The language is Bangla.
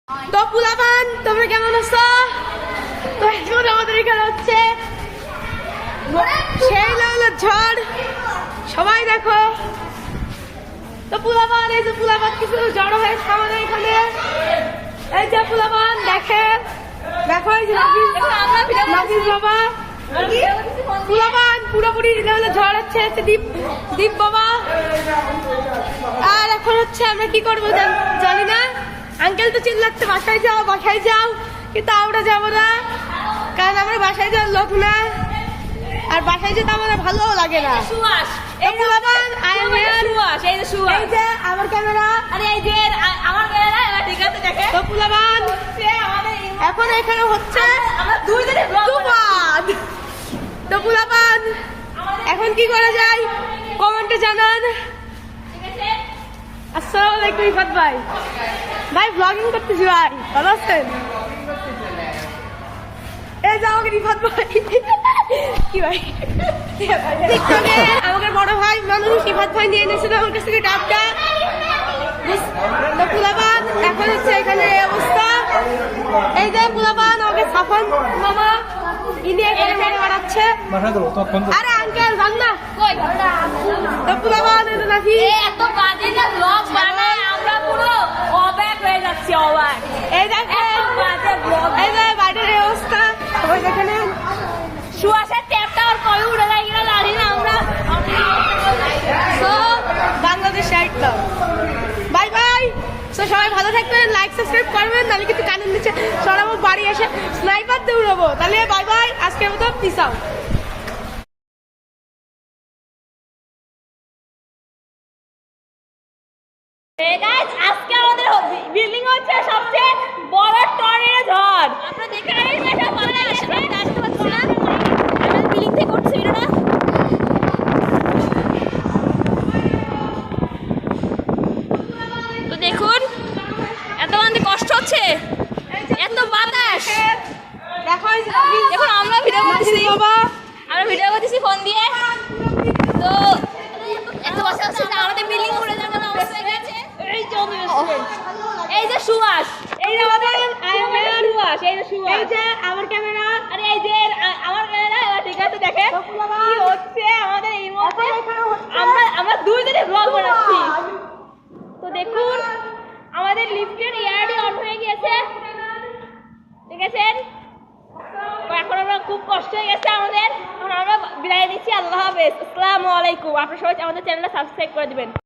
তো পুলাবান তোমরা কেমন আছো? তো এখন আমাদের এখানে হচ্ছে সেই লেভেলের ঝড়, সবাই দেখো। তো পুলাবান, এই যে পুলাবান কিছু জড়ো হয়েছে আমাদের এখানে। এই যে পুলাবান দেখেন, দেখো এই যে নাফিস বাবা পুলাবান পুরোপুরি লেভেলে ঝড় হচ্ছে দীপ বাবা। আর এখন হচ্ছে আমরা কি করবো জানি না। আঙ্কেল তো চিল্লাচ্ছে বাসায় যাও বাসায় যাও, কিন্তু আমরা যাবো না, কারণ আমরা বাসায় যাওয়ার লোক না, আর বাসায় যেতে আমাদের ভালো লাগে না। আমার ক্যামেরা, তো পুলাবান এখন এখানে হচ্ছে তো পুলাবান এখন কি করা যায় কমেন্টে জানান। আসসালামু আলাইকুম ইফাত ভাই। ভাই ব্লগিং করতেছি ভাই, ভালো আছেন? এই যে আমাকে ইফাত ভাই কি ভাই টিকটকে আমাকে বড় ভাই মানুষ ইফাত ভাই নিয়ে এনেছিল আমার কাছ থেকে ডাবটা। তো পুলাবান এখন হচ্ছে এখানে এই অবস্থা। এই যে পুলাবান আমাকে সাফন মামা ইনি এখানে মনে বাড়াচ্ছে। আরে আঙ্কেল জান না কই? তো পুলাবান এই যে নাকি এত বাজে না ব্লগ বানায়, আমরা পুরো অবাক হয়ে যাচ্ছি, অবাক। এই দেখেন বাজে ব্লগ, এই যে বাইরের এই অবস্থা সবাই দেখেন। সুয়াসের ট্যাপটা আর কবে উড়ে যায় কিনা জানি না আমরা। তো বাংলাদেশ একদম বাই বাই। তো সবাই ভালো থাকবেন, লাইক সাবস্ক্রাইব করবেন, নাহলে কিন্তু কানের নিচে সরাবো, বাড়ি এসে স্নাইপার দিয়ে উড়াবো। তাহলে বাই বাই, আজকের মতো পিস আউট। আজকে আমাদের বিল্ডিং হচ্ছে সবচেয়ে বড় টর্নেডো ঝড়। আমরা দেখে এটা বলা আসবে আসতে পারছি না, আমরা বিল্ডিং থেকে করছি ভিডিওটা। তো দেখুন এত আমাদের কষ্ট হচ্ছে, এত বাতাস। দেখো এখন আমরা ভিডিও করতেছি, বাবা আমরা ভিডিও করতেছি ফোন দিয়ে। তো এত বাতাস হচ্ছে যে আমাদের বিল্ডিং উড়ে যাওয়ার অবস্থা হয়ে গেছে। এই যে সুয়াস, এই যে আমাদের সুয়াস, এই যে সুয়াস, এই যে আমার ক্যামেরা, আরে এই যে আমার ক্যামেরা। ঠিক আছে দেখেন কি হচ্ছে আমাদের এই মুহূর্তে। আমরা দুই দিনে ব্লগ বানাচ্ছি। তো দেখুন আমাদের লিফটের এয়ারটি অন হয়ে গিয়েছে, দেখেছেন? তো এখন আমরা খুব কষ্ট হয়ে গেছে আমাদের, এখন আমরা বিদায় নিচ্ছি। আল্লাহ হাফেজ, আসসালামু আলাইকুম। আপনারা সবাই আমাদের চ্যানেলটা সাবস্ক্রাইব করে দিবেন।